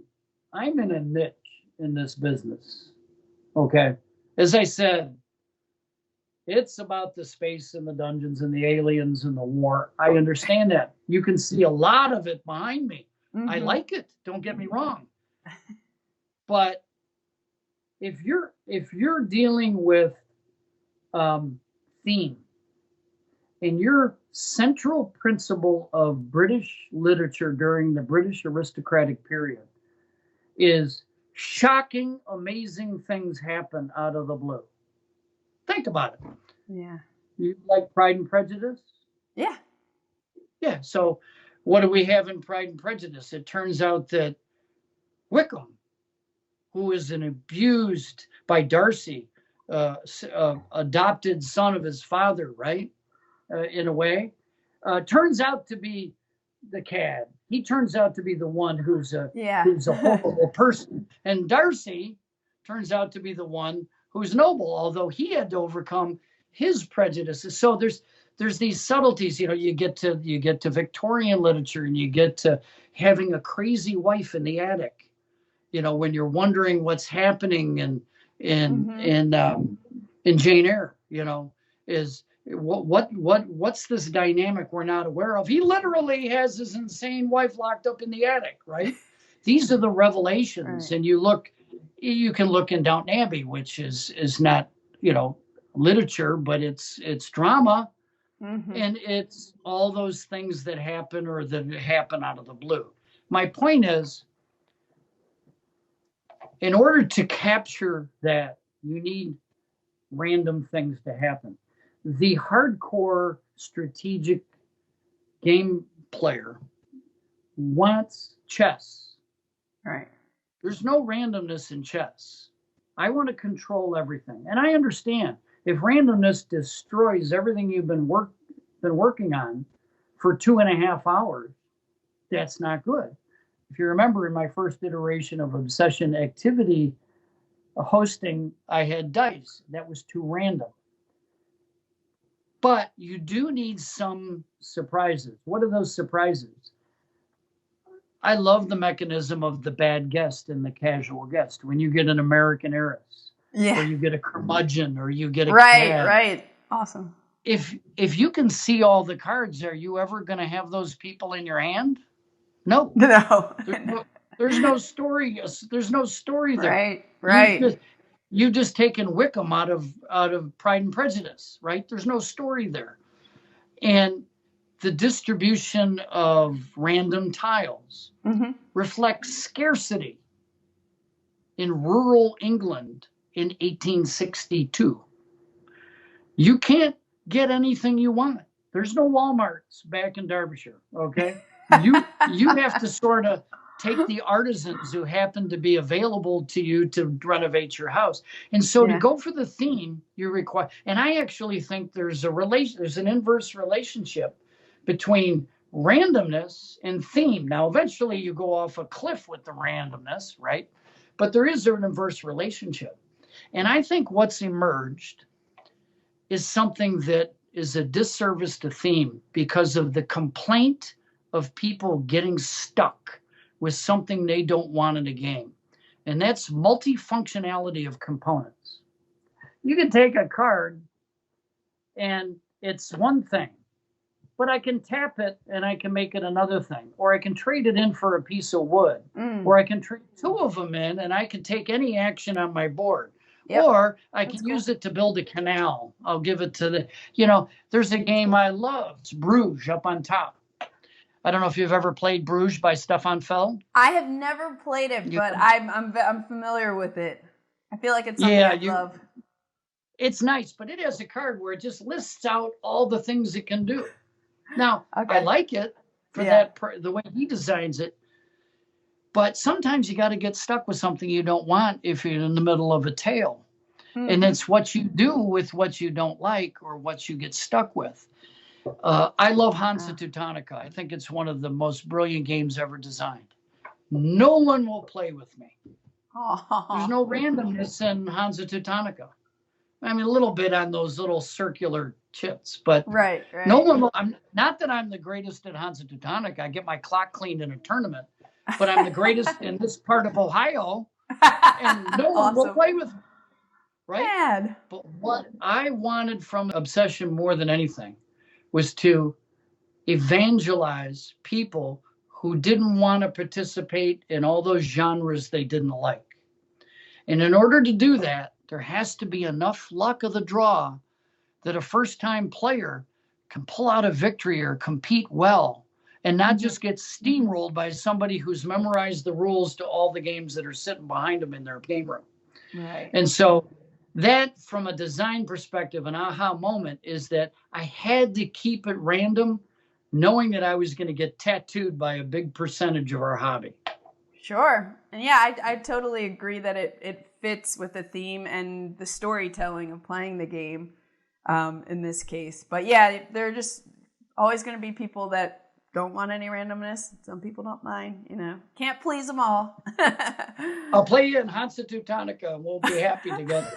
I'm in a niche in this business. Okay. As I said, it's about the space and the dungeons and the aliens and the war. I understand that. You can see a lot of it behind me. I like it. Don't get me wrong. But if you're dealing with theme, and your central principle of British literature during the British aristocratic period is shocking, amazing things happen out of the blue. Think about it. Yeah. You like Pride and Prejudice? Yeah. Yeah. So what do we have in Pride and Prejudice? It turns out that Wickham, who is an abused by Darcy, adopted son of his father, right? In a way, turns out to be the cad. He turns out to be the one who's a horrible person. And Darcy turns out to be the one who's noble, although he had to overcome his prejudices. So there's these subtleties. You get to Victorian literature, and you get to having a crazy wife in the attic. When you're wondering what's happening in Jane Eyre, is what's this dynamic we're not aware of? He literally has his insane wife locked up in the attic, right? These are the revelations, and you can look in Downton Abbey, which is not literature, but it's drama, and it's all those things that happen or that happen out of the blue. My point is, in order to capture that, you need random things to happen. The hardcore strategic game player wants chess. Right. There's no randomness in chess. I want to control everything. And I understand if randomness destroys everything you've been working on for 2.5 hours, that's not good. If you remember, in my first iteration of Obsession activity hosting, I had dice. That was too random. But you do need some surprises. What are those surprises? I love the mechanism of the bad guest and the casual guest. When you get an American heiress, or you get a curmudgeon, or you get a cad. Right. Awesome. If you can see all the cards, are you ever going to have those people in your hand? No, No. there's no story. There's no story there. Right, right. You've just taken Wickham out of Pride and Prejudice, right? There's no story there. And the distribution of random tiles reflects scarcity in rural England in 1862. You can't get anything you want. There's no Walmarts back in Derbyshire, okay? You have to sort of take the artisans who happen to be available to you to renovate your house. And so to go for the theme, you require, and I actually think there's an inverse relationship between randomness and theme. Now, eventually you go off a cliff with the randomness, right? But there is an inverse relationship. And I think what's emerged is something that is a disservice to theme because of the complaint of people getting stuck with something they don't want in a game. And that's multifunctionality of components. You can take a card and it's one thing, but I can tap it and I can make it another thing, or I can trade it in for a piece of wood, or I can trade two of them in and I can take any action on my board. Yep. Or I can use it to build a canal. I'll give it to there's a game I love. It's Bruges up on top. I don't know if you've ever played Bruges by Stefan Feld. I have never played it, but I'm familiar with it. I feel like it's something I love. It's nice, but it has a card where it just lists out all the things it can do. Now, I like it for the way he designs it. But sometimes you got to get stuck with something you don't want if you're in the middle of a tale. And it's what you do with what you don't like or what you get stuck with. I love Hansa Teutonica. I think it's one of the most brilliant games ever designed. No one will play with me. There's no randomness in Hansa Teutonica. I mean, a little bit on those little circular chits, but no one will. Not that I'm the greatest at Hansa Teutonica. I get my clock cleaned in a tournament, but I'm the greatest in this part of Ohio, and no one will play with me. Right? Bad. But what I wanted from Obsession more than anything was to evangelize people who didn't want to participate in all those genres they didn't like. And in order to do that, there has to be enough luck of the draw that a first-time player can pull out a victory or compete well and not just get steamrolled by somebody who's memorized the rules to all the games that are sitting behind them in their game room. Right. And so that, from a design perspective, an aha moment is that I had to keep it random, knowing that I was going to get tattooed by a big percentage of our hobby. Sure. And yeah, I totally agree that it fits with the theme and the storytelling of playing the game in this case. But yeah, there are just always going to be people that don't want any randomness. Some people don't mind, Can't please them all. I'll play you in Hansa Teutonica and we'll be happy together.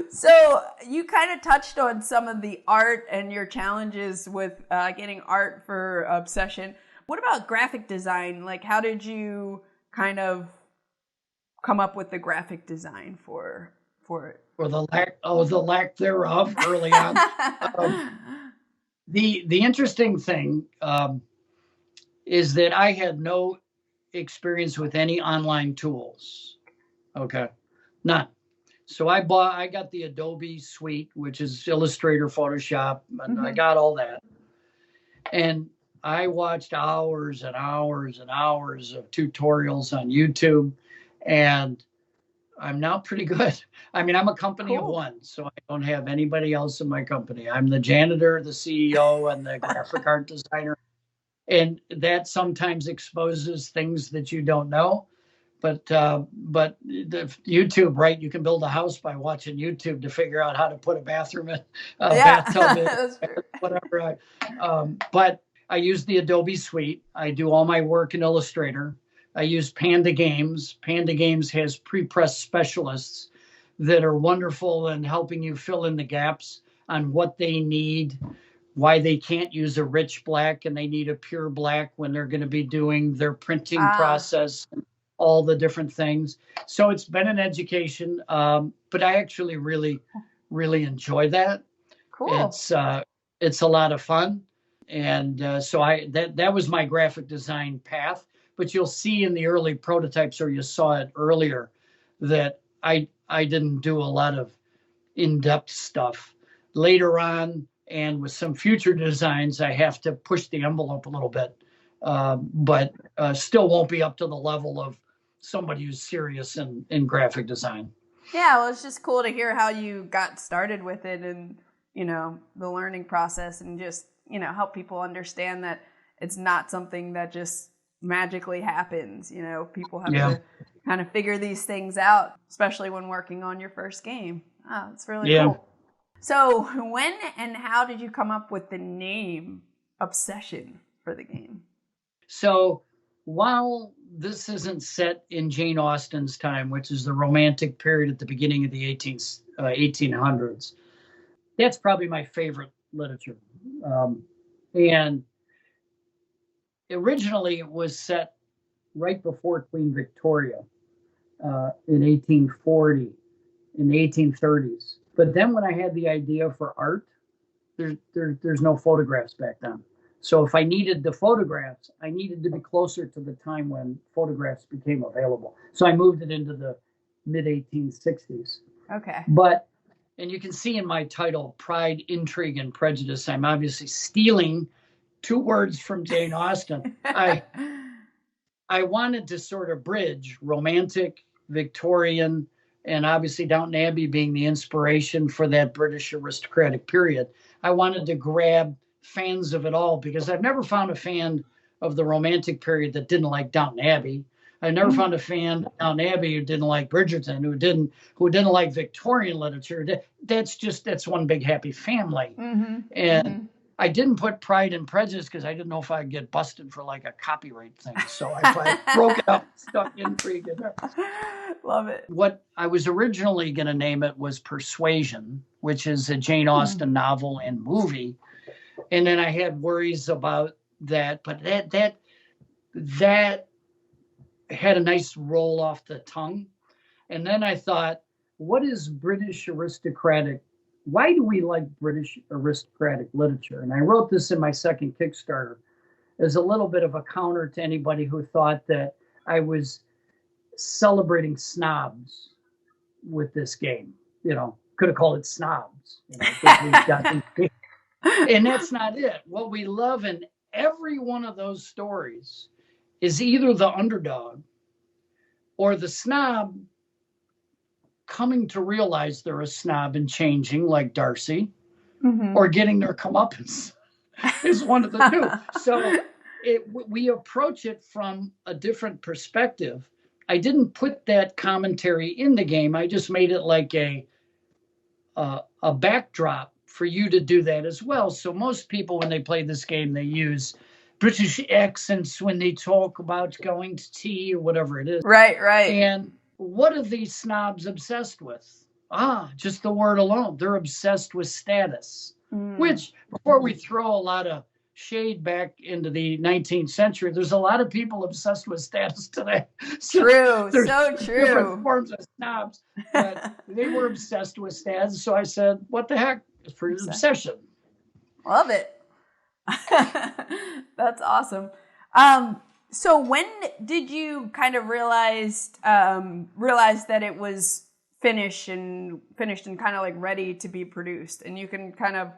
So you kind of touched on some of the art and your challenges with getting art for Obsession. What about graphic design? Like, how did you kind of come up with the graphic design for it? For the lack thereof early on. The interesting thing is that I had no experience with any online tools. Okay, none. So I got the Adobe suite, which is Illustrator, Photoshop, and I got all that. And I watched hours and hours and hours of tutorials on YouTube, and I'm now pretty good. I mean, I'm a company of one, so I don't have anybody else in my company. I'm the janitor, the CEO, and the graphic art designer. And that sometimes exposes things that you don't know. But the YouTube, right? You can build a house by watching YouTube to figure out how to put a bathroom in, bathtub in, whatever. But I use the Adobe suite. I do all my work in Illustrator. I use Panda Games. Panda Games has pre-pressed specialists that are wonderful in helping you fill in the gaps on what they need, why they can't use a rich black and they need a pure black when they're going to be doing their printing process, and all the different things. So it's been an education, but I actually really, really enjoy that. Cool. It's a lot of fun. And so that was my graphic design path. But you'll see in the early prototypes, or you saw it earlier, that I didn't do a lot of in-depth stuff. Later on, and with some future designs, I have to push the envelope a little bit, but still won't be up to the level of somebody who's serious in graphic design. Yeah, well, it's just cool to hear how you got started with it and, the learning process, and just, help people understand that it's not something that just magically happens. People have to kind of figure these things out, especially when working on your first game. Oh, it's really cool. So when and how did you come up with the name Obsession for the game? So while this isn't set in Jane Austen's time, which is the Romantic period at the beginning of the 1800s, that's probably my favorite literature. And originally it was set right before Queen Victoria in 1840, in the 1830s. But then when I had the idea for art, there's no photographs back then. So if I needed the photographs, I needed to be closer to the time when photographs became available. So I moved it into the mid 1860s. Okay. And you can see in my title, Pride, Intrigue, and Prejudice, I'm obviously stealing two words from Jane Austen. I wanted to sort of bridge romantic, Victorian, and obviously Downton Abbey being the inspiration for that British aristocratic period. I wanted to grab fans of it all, because I've never found a fan of the Romantic period that didn't like Downton Abbey. I never found a fan of Downton Abbey who didn't like Bridgerton, who didn't like Victorian literature. That's one big happy family. And I didn't put Pride and Prejudice because I didn't know if I'd get busted for like a copyright thing. So I broke it up, stuck Intrigue in there. Love it. What I was originally going to name it was Persuasion, which is a Jane Austen novel and movie. And then I had worries about that, but that had a nice roll off the tongue. And then I thought, what is British aristocratic? Why do we like British aristocratic literature? And I wrote this in my second Kickstarter as a little bit of a counter to anybody who thought that I was celebrating snobs with this game. Could have called it Snobs. And that's not it. What we love in every one of those stories is either the underdog or the snob coming to realize they're a snob and changing, like Darcy, or getting their comeuppance is one of the two. So we approach it from a different perspective. I didn't put that commentary in the game. I just made it like a backdrop for you to do that as well. So most people, when they play this game, they use British accents when they talk about going to tea or whatever it is. Right. And what are these snobs obsessed with? Just the word alone. They're obsessed with status, which, before we throw a lot of shade back into the 19th century, there's a lot of people obsessed with status today. So true. Different forms of snobs, but they were obsessed with status. So I said, what the heck? It's for obsession. Love it. That's awesome. So when did you kind of realize that it was finished and kind of like ready to be produced? And you can kind of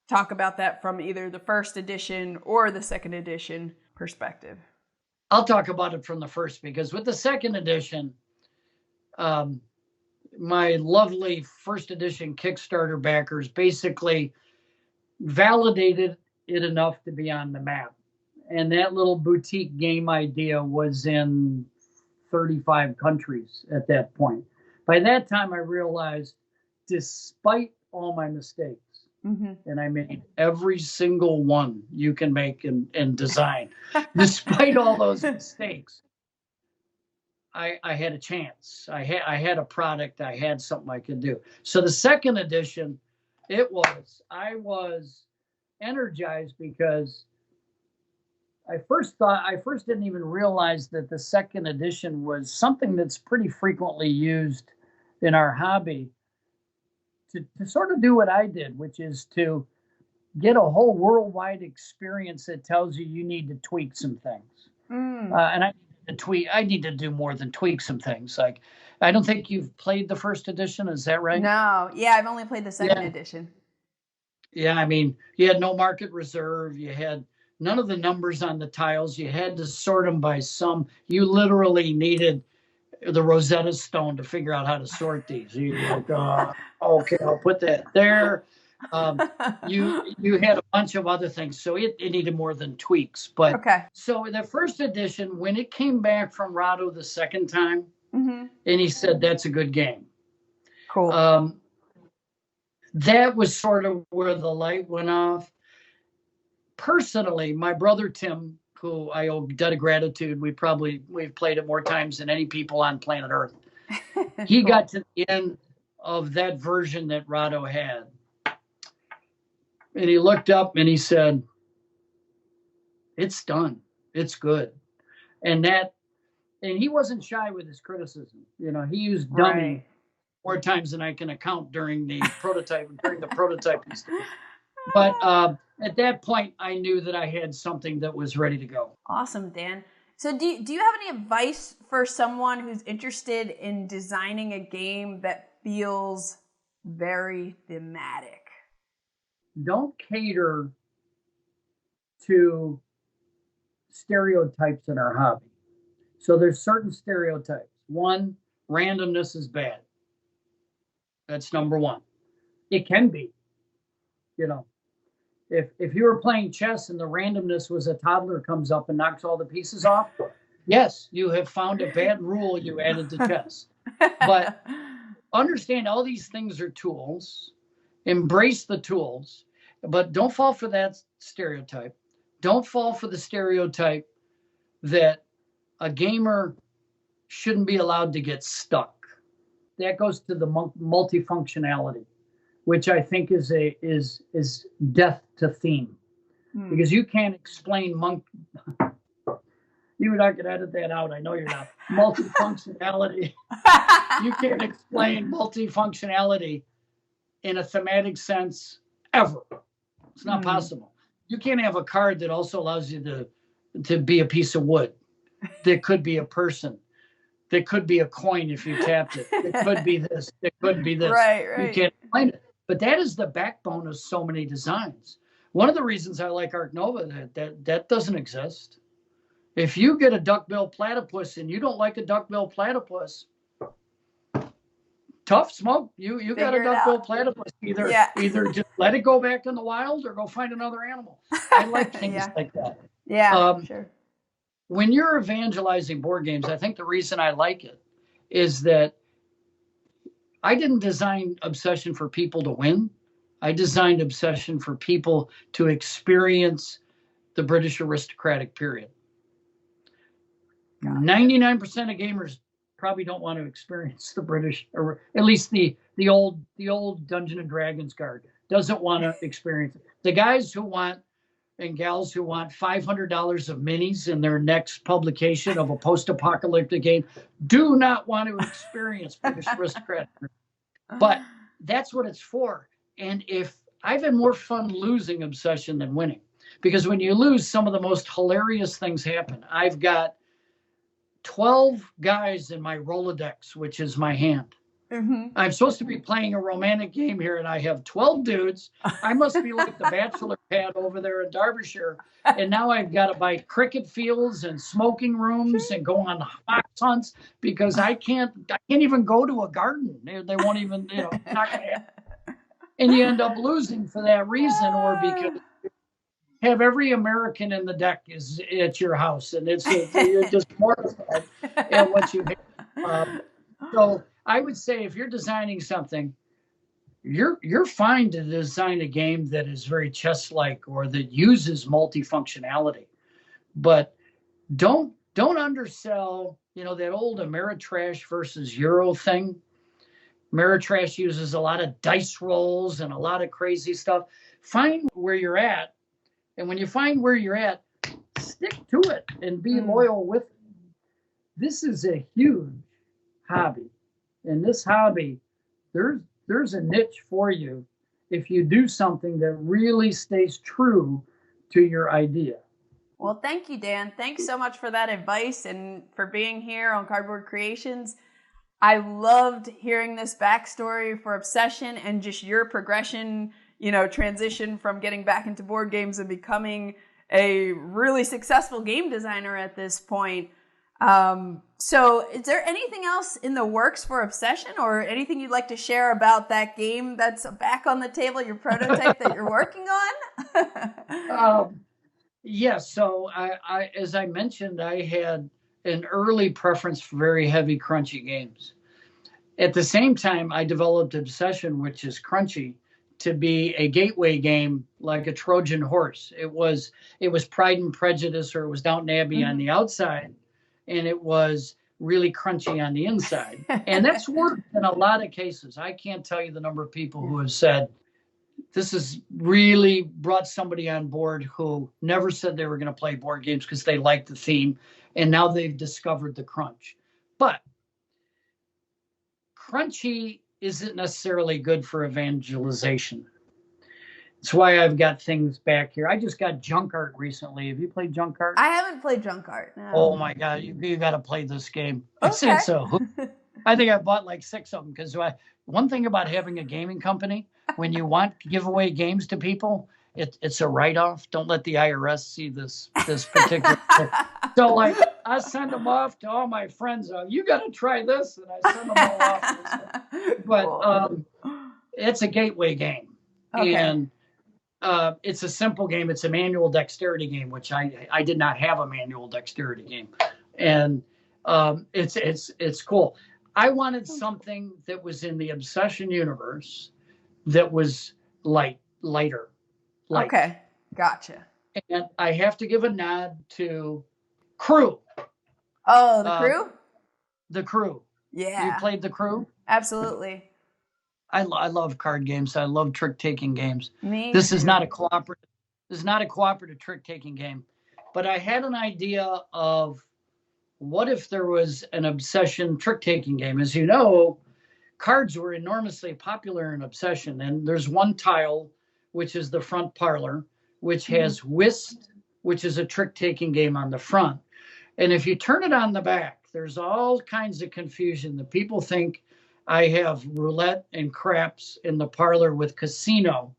talk about that from either the first edition or the second edition perspective. I'll talk about it from the first, because with the second edition, my lovely first edition Kickstarter backers basically validated it enough to be on the map. And that little boutique game idea was in 35 countries at that point. By that time, I realized, despite all my mistakes, and I made every single one you can make and design, despite all those mistakes, I had a chance. I had a product. I had something I could do. So the second edition, I was energized, because I first didn't even realize that the second edition was something that's pretty frequently used in our hobby to sort of do what I did, which is to get a whole worldwide experience that tells you you need to tweak some things. And I need to do more than tweak some things. Like, I don't think you've played the first edition. Is that right? No. Yeah, I've only played the second edition. Yeah, I mean, you had no market reserve. You had none of the numbers on the tiles. You had to sort them by sum. You literally needed the Rosetta Stone to figure out how to sort these. You're like, okay, I'll put that there. You had a bunch of other things, so it needed more than tweaks. But so the first edition, when it came back from Rado the second time, and he said that's a good game. Cool. That was sort of where the light went off. Personally, my brother Tim, who I owe a debt of gratitude, we've played it more times than any people on planet Earth. He got to the end of that version that Rado had. And he looked up and he said, it's done. It's good. And he wasn't shy with his criticism. You know, he used dummy more times than I can count during the prototyping stage. But at that point, I knew that I had something that was ready to go. Awesome, Dan. So do you have any advice for someone who's interested in designing a game that feels very thematic? Don't cater to stereotypes in our hobby. So there's certain stereotypes. One, randomness is bad. That's number one. It can be. You know, if you were playing chess and the randomness was a toddler comes up and knocks all the pieces off, yes, you have found a bad rule you added to chess. But understand all these things are tools. Embrace the tools, but don't fall for that stereotype. Don't fall for the stereotype that a gamer shouldn't be allowed to get stuck. That goes to the multifunctionality, which I think is death to theme, because you can't explain You're not going to edit that out. I know you're not. Multifunctionality. You can't explain multifunctionality in a thematic sense ever. It's not possible. You can't have a card that also allows you to be a piece of wood. That could be a person. That could be a coin if you tapped it. It could be this. It could be this. Right. You can't explain it. But that is the backbone of so many designs. One of the reasons I like Arc Nova, that doesn't exist. If you get a duckbill platypus and you don't like a duckbill platypus, tough smoke. You got a duckbill platypus. Either just let it go back in the wild or go find another animal. I like things like that. Yeah, sure. When you're evangelizing board games, I think the reason I like it is that I didn't design Obsession for people to win. I designed Obsession for people to experience the British aristocratic period. 99% of gamers probably don't want to experience the British, or at least the old Dungeons and Dragons guard doesn't want to experience it. The guys who want and gals who want $500 of minis in their next publication of a post-apocalyptic game do not want to experience British aristocratic. But that's what it's for. And if I've had more fun losing Obsession than winning, because when you lose, some of the most hilarious things happen. I've got 12 guys in my Rolodex, which is my hand. I'm supposed to be playing a romantic game here, and I have 12 dudes. I must be like the bachelor pad over there in Derbyshire. And now I've got to buy cricket fields and smoking rooms and go on fox hunts because I can't even go to a garden. They won't even, not gonna happen. And you end up losing for that reason, or because have every American in the deck is at your house, and you're just mortified at what you have. So I would say if you're designing something, you're fine to design a game that is very chess-like or that uses multifunctionality, but don't undersell. That old Ameritrash versus Euro thing. Ameritrash uses a lot of dice rolls and a lot of crazy stuff. Find where you're at, and when you find where you're at, stick to it and be loyal with it. This is a huge hobby. In this hobby, there's a niche for you if you do something that really stays true to your idea. Well, thank you, Dan. Thanks so much for that advice and for being here on Cardboard Creations. I loved hearing this backstory for Obsession and just your progression, transition from getting back into board games and becoming a really successful game designer at this point. So is there anything else in the works for Obsession, or anything you'd like to share about that game that's back on the table, your prototype that you're working on? Yes. So I, as I mentioned, I had an early preference for very heavy, crunchy games. At the same time, I developed Obsession, which is crunchy, to be a gateway game, like a Trojan horse. It was Pride and Prejudice, or it was Downton Abbey on the outside, and it was really crunchy on the inside. And that's worked in a lot of cases. I can't tell you the number of people who have said, this has really brought somebody on board who never said they were going to play board games because they liked the theme, and now they've discovered the crunch. But crunchy isn't necessarily good for evangelization. That's why I've got things back here. I just got Junk Art recently. Have you played Junk Art? I haven't played Junk Art, no. Oh my God, you got to play this game. Okay. I think I bought like 6 of them, because one thing about having a gaming company, when you want to give away games to people, it's a write-off. Don't let the IRS see this particular thing. So like, I send them off to all my friends. You got to try this, and I send them all off. But it's a gateway game, and it's a simple game. It's a manual dexterity game, which I did not have a manual dexterity game, and it's cool. I wanted something that was in the Obsession universe that was lighter. Okay, gotcha. And I have to give a nod to Crew. Oh, the Crew? The Crew. Yeah. You played the Crew? Absolutely. I love card games. I love trick-taking games. This is not a cooperative. This is not a cooperative trick-taking game. But I had an idea of, what if there was an Obsession trick-taking game? As you know, cards were enormously popular in Obsession, and there's one tile, which is the front parlor, which has Whist, which is a trick-taking game on the front. And if you turn it on the back, there's all kinds of confusion. The people think I have roulette and craps in the parlor with casino.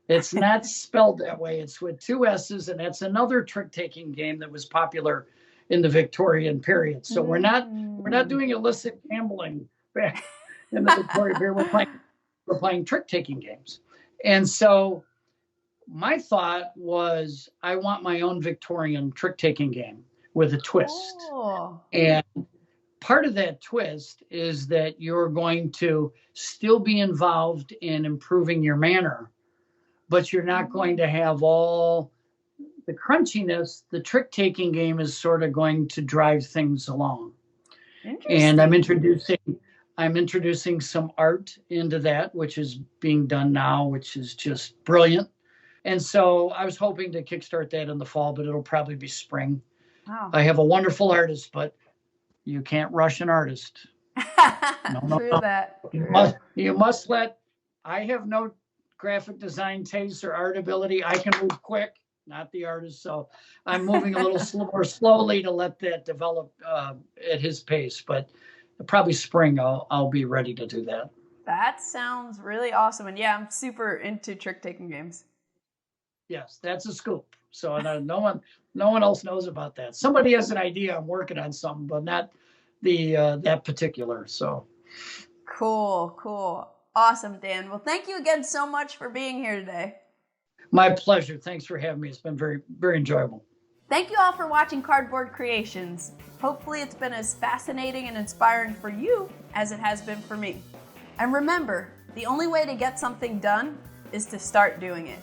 It's not spelled that way. It's with 2 S's, and that's another trick-taking game that was popular in the Victorian period. So we're not doing illicit gambling back in the Victorian period. We're playing trick-taking games. And so my thought was, I want my own Victorian trick-taking game with a twist. Oh. And part of that twist is that you're going to still be involved in improving your manner, but you're not going to have all the crunchiness. The trick-taking game is sort of going to drive things along. And I'm introducing some art into that, which is being done now, which is just brilliant. And so I was hoping to kickstart that in the fall, but it'll probably be spring. Wow. I have a wonderful artist, but you can't rush an artist. True that. You must let. I have no graphic design taste or art ability. I can move quick, not the artist. So I'm moving a little more slowly to let that develop at his pace. But probably spring, I'll be ready to do that. That sounds really awesome. And yeah, I'm super into trick-taking games. Yes, that's a scoop. So no one else knows about that. Somebody has an idea. I'm working on something, but not that particular. So cool. Awesome, Dan. Well, thank you again so much for being here today. My pleasure. Thanks for having me. It's been very, very enjoyable. Thank you all for watching Cardboard Creations. Hopefully it's been as fascinating and inspiring for you as it has been for me. And remember, the only way to get something done is to start doing it.